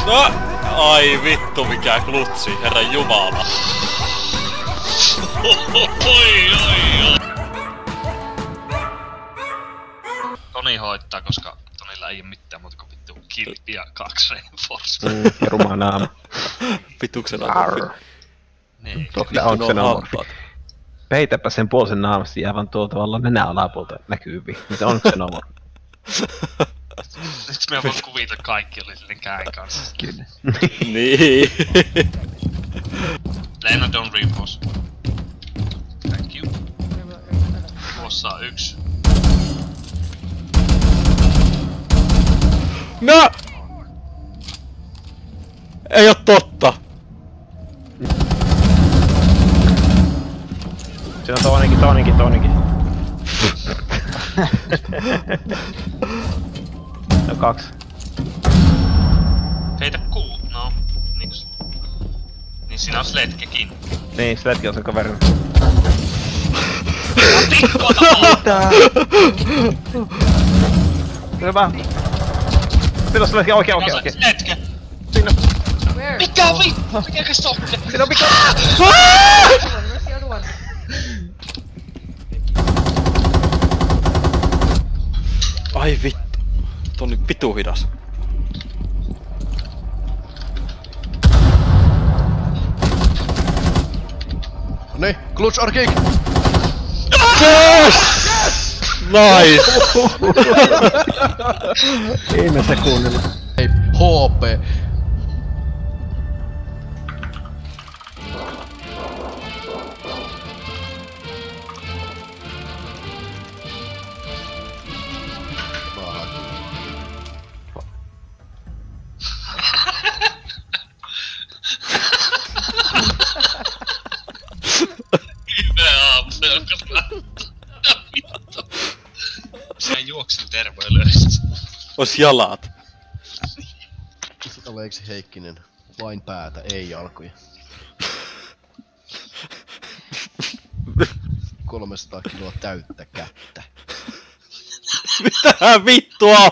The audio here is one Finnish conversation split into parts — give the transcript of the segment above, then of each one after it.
No! Ai vittu mikä klutsi, herran jumala. Oi. Toni hoittaa, koska Tonilla ei oo mitään muuta kuin vittu kill ja 2 reinforce. Ja ruma naama. Vituksen naama. Niin. Onks se naama? Peitäpä sen puolisen naamasta jää vaan tuo tavallaan nenä alapuolta näkyviin. Mitä onko se naama? Nyt me voin kuvitella kaikki oli silleen käen kanssa. Kyllä. Niin. Lena don't reinforce. Thank you. Tuossa on 1. No! Ei oo totta! Se on toinenkin. No 2. Heitä no, niinkö? Niin siinä on Sletkekin. Niin, Sletke on sen kaveri. Mitä? Hyvä. Siinä on Sletke, oikein. Sletke! Siinä. Mikä vittu? Mikä sokke? Siinä on mikä? Ai vittu. Tuo on nyt vitu hidas. Noniin, clutch or kick! Yes! Nice! Viime sekunnilla. Ei, HP! Mä juoksin terveellisesti. Ois jalat. Aleksi Heikkinen. Vain päätä, ei jalkoja. 300 kiloa täyttä kättä. Mitä vittua?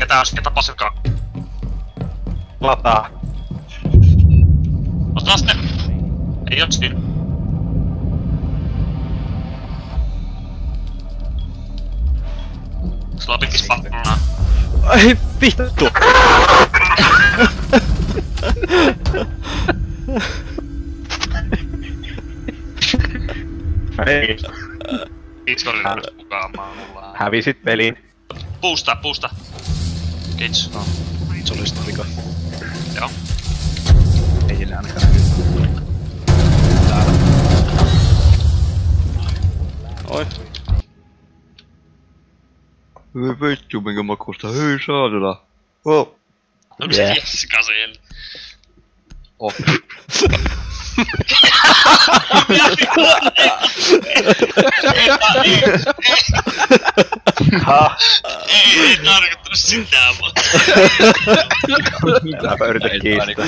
Täysin, tapasikaan. Lataa. Otas ne! Ei oo siinä. Sulla on pitkis pappuna. Ai vittu! Ei. Discordilla nyt mukaan mulla. Hävisit peliin. Puusta. Kiitos. No. Se oli sitä vika. Joo. Ei sille ainakaan näkyy. Täällä. Oi. Hyi vittu minkä makusta, hyi saatana. Oh. Onko se Jessica siellä? Oh. Ei tarkoittanut sitä vaan. Minäpä yritän kiistää.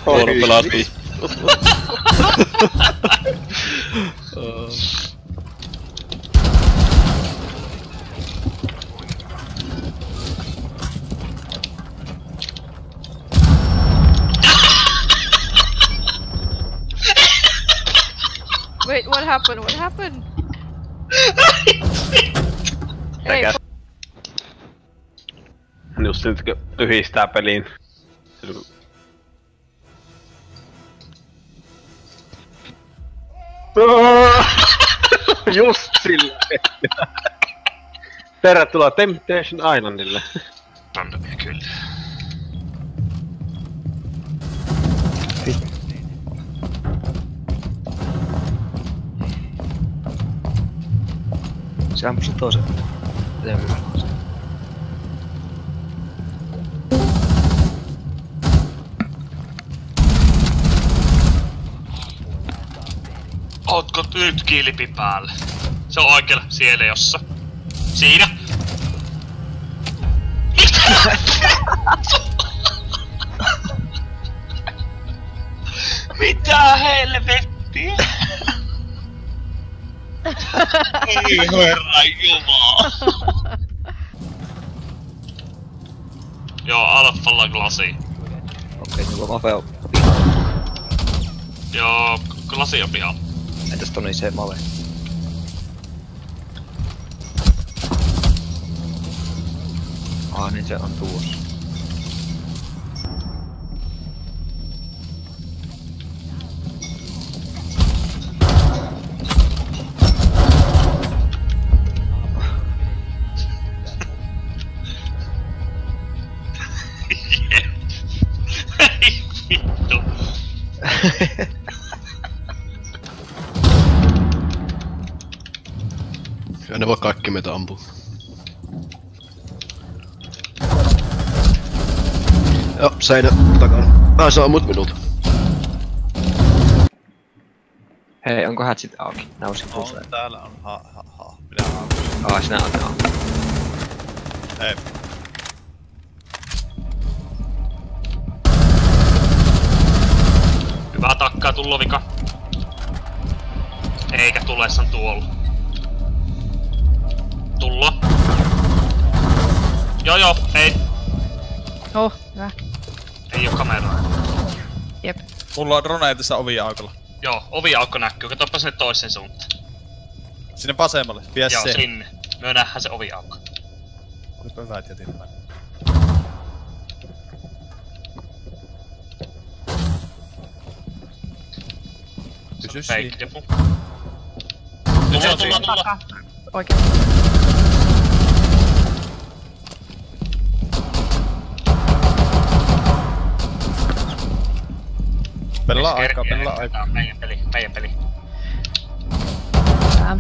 Huono pelastus. Wait, what happened? What happened? Hey, Hän just nyt tyhjistää peliin. Just sillä. Tervetuloa Temptation Islandille. Randomia kyllä. Se ampui sen toisen levyyn. Ootko nyt kilpi päällä? Se on oikealla siellä jossa. Siinä! Mitä helvettiä? Ei herran jumala. Joo, alfalla glasi. Okei, sulla on Mafeo. Joo, glasi on pihalla. Entäs Toni se Mave? Niin se on tuossa. Ei vittu. Kyllä ne voi kaikki meitä ampua. Joo, seinä takana. Sä ammut minulta. Hei, onko hatchit auki? Nausin puseen. Täällä on minä auki. Sinä on auki. Ei. Hyvä takkaa tullovika. Eikä tulessan tuolla. Tullo. Joo, ei. Oh, hyvä. Ei oo kameraa. Jep. Mulla on drone tässä ovi-aukolla. Joo, oviaukko näkyy. Katoppa sinne toisen suuntaan. Sinne vasemmalle, vie Joo, se. sinne. Me nähdään se oviaukko. Olipa hyvä, että jätin tämän. Pysy siinä. Fake defu. Tulla. Takaa. Oikein. Pelaa aikaa, pelaa aikaa. Meidän peli. Hyvä.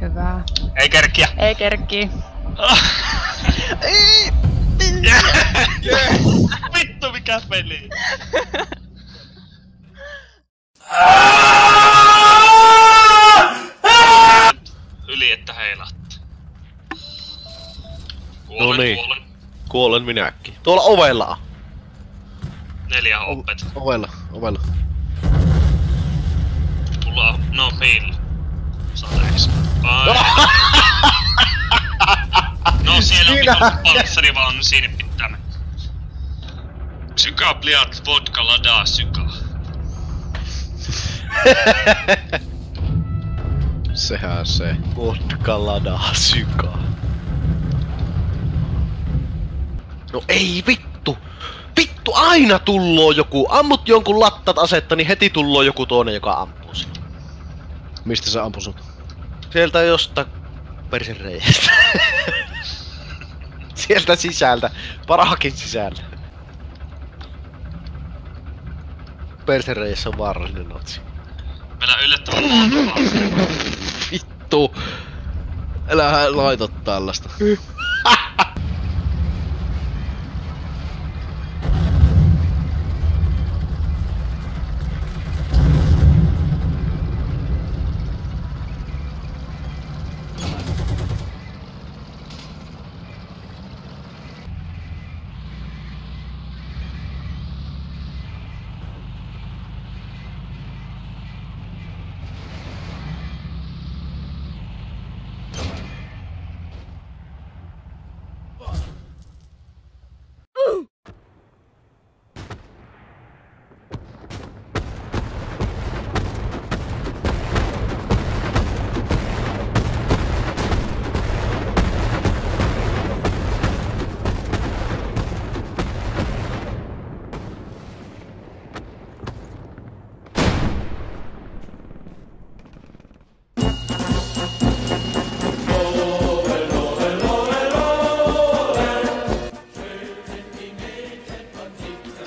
Hyvä. Ei kerkiä. Ei kerkki. Vittu mikä peli. Yli että heilahti. Kuolen. Kuolen minäkin. Tuolla ovella. 4 hoppet. Ovella. Mulla on no pill. Sateeksi. No siellä on vittu panssari vaan siinä pitää mennä. Syka pliat vodka ladaa syka. Sehän se. Vodka ladaa syka. No ei vittu! Vittu aina tulloo joku! Ammut jonkun lattat asetta, niin heti tulloo joku toinen, joka ampuu sinua. Mistä sä ampusut? Sieltä jostain persen reiästä. Sieltä sisältä. Parahakin sisältä. Persen reiässä on vaarallinen otsi. Meillä yllättävän monta. Vittu! Älähän laita tällaista.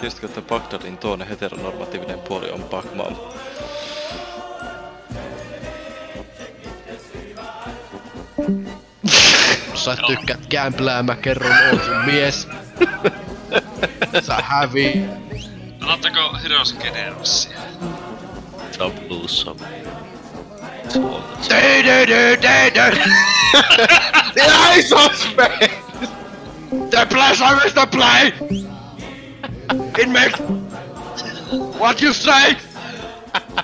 Tiesitkö, että Bagdadin toinen heteronormatiivinen puoli on Bagmam? Sä tykkäät kämplää, mä kerron, oon sun mies. Sä hävii. Aloittako Heroes Generossia? Tabluussa. The place I wish to play! Inmate! What you say?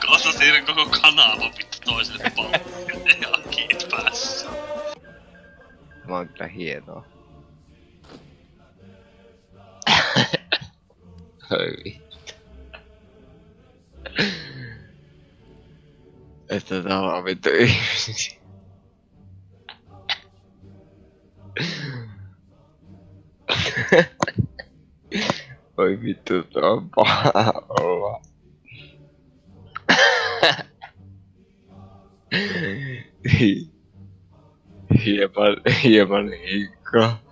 Kohta siirryn koko kanava vittu toiselle puolelle. Ja kiit päässä. Tämä on kyllä hienoa. Oi vittu. Että täällä on vittu ihmisiä. Oi vittu, tää on paha olla. Hieman hiikkaa.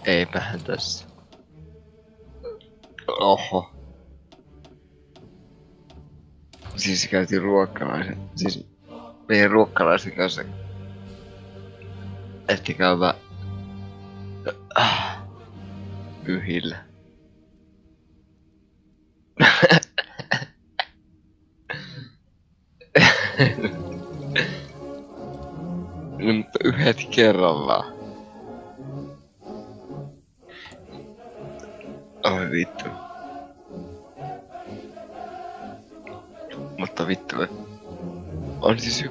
Eipähän tässä. Oho. Siis käytiin ruokkalaisen, siis meidän ruokkalaisen kanssa ehti käydä pyhillä. No, mutta yhdet kerrallaan. Oi vittu. Mutta vittu, on siis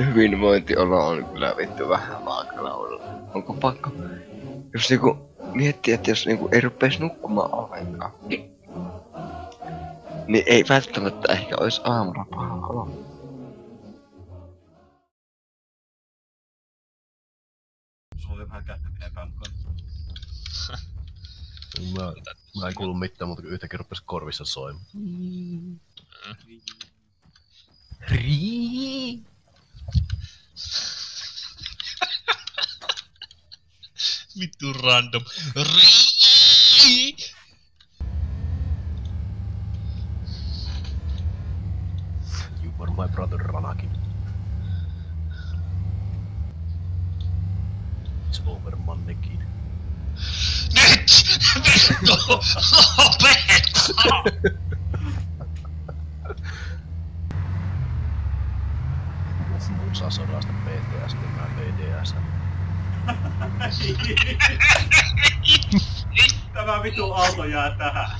hyvinvointiolo on kyllä vittu vähän vaakalaudella. Onko pakko, jos niinku miettii, että jos niinku ei rupes nukkumaan ollenkaan, niin ei välttämättä ehkä ois aamulla paha olo. Sulla oli vähän kättäminen päänkaan. Mä en kuulu mitään muuta kuin yhtäkin rupes korvissa soimaan. Rii. Vittu random. Rii. You were my brother Ranakin. It's over, mannekin. Nyt! Vittu! Lopeta! Mun saa sodasta PTS, niin mä PDS. Tämä vitu auto jää tähän.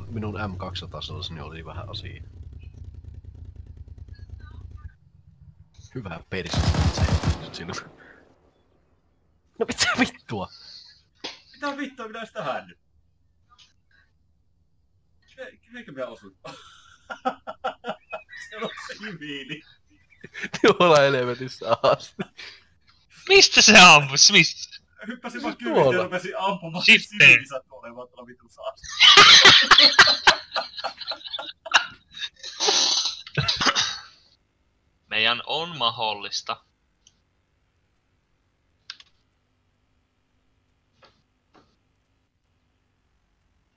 Minun M200-tasoni oli vähän asia. Hyvä persi. No mitä vittua? Mitä vittua minä ois tähän nyt? Eikö minä osu? Se on siviili. Tuolla helvetissä asti. Mistä se ammus? Mistä? Hyppäsin vaan kyydistä ja rupesin ampumaan Sitten. siviilissä olemaan tuolla vitun saasta. Meidän on mahdollista.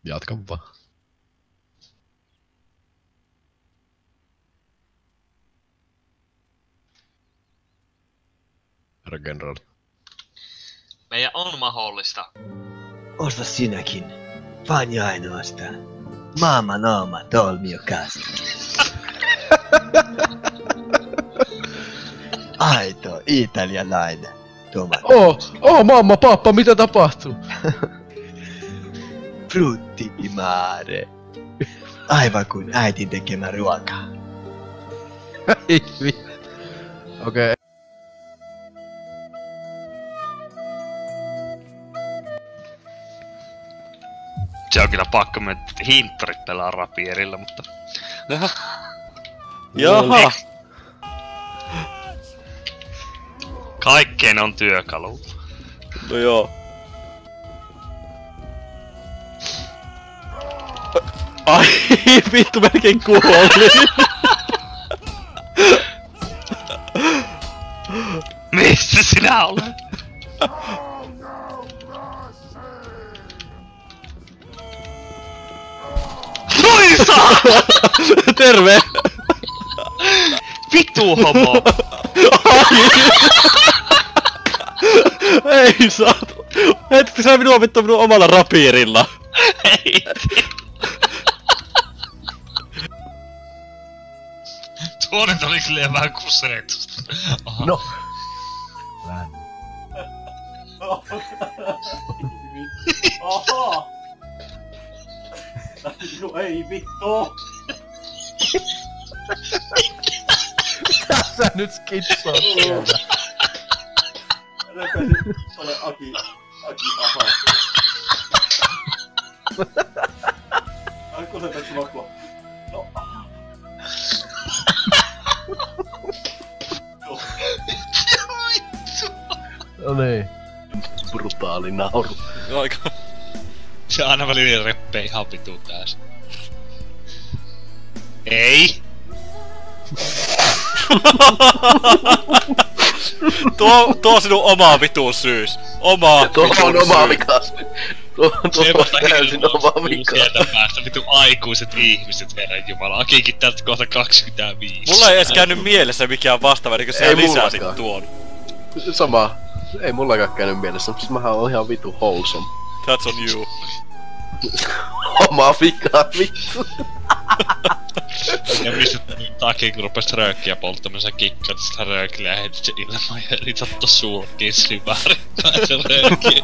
Jatka vaan. Herra General. Meidän on mahdollista. Osta sinäkin. Vain ja ainoastaan. Mamma Noma Dolmiocast. Aito italialainen tomaatti. Mamma, pappa, mitä tapahtuu? Frutti di mare. Aivan kuin äitin tekemä ruoka. Okei. Se on kyllä pakko mennä hinttorit pelaa rapierilla, mutta... Jaha! Kaikkeen on työkalu. No joo. Ai vittu, melkein kuoli. Missä sinä olet? Noisa! Terve! Vitu homo! Ei saat. Hetki sä minua vittu minun omalla rapiirilla. Ei. Tuonet oli silleen vähän kuseetusta. No. Oho! No ei vittu! Mitä sä nyt skitsaat sieltä? Repäsin tolle Aki ahaa. Ai kuseetatko makua? No No niin. Brutaali nauru. Aika. Se aina välillä reppee ihan vitun täys. Ei! Tuo sinun oma vitun syys. Oma Tuo on oma vikas. Tuo on täysin oma vikas. Sieltä päästä vitun aikuiset ihmiset, herranjumala. Akikin täältä kohta 25. Mulla ei edes käynyt mielessä mikään vastaava, kun sä lisäsit tuon. Sama. Ei mullakaan käynyt mielessä, mutta mähän on ihan vitu wholesome. That's on you. Oma vika, vittu. Ja mistä takia kun rupes röökkiä polttamaan, sä kikkaat sitä röökillä ja heitit se ilmaan ja yrität sulkiin syväärittää se röökki.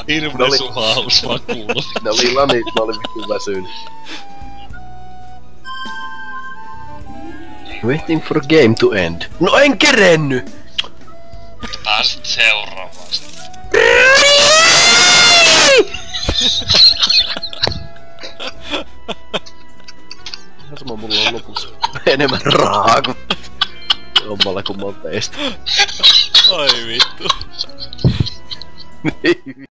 Hirmu suhaus vaan kuuluu. Ne oli lanit, mä olin vittu väsynyt. Waiting for a game to end. No en kerenny! Pääsit seuraavaan. Ihan sama mulla on lopussa. Enemmän rahaa kuin ommalla kuin monta estä. Ai vittu.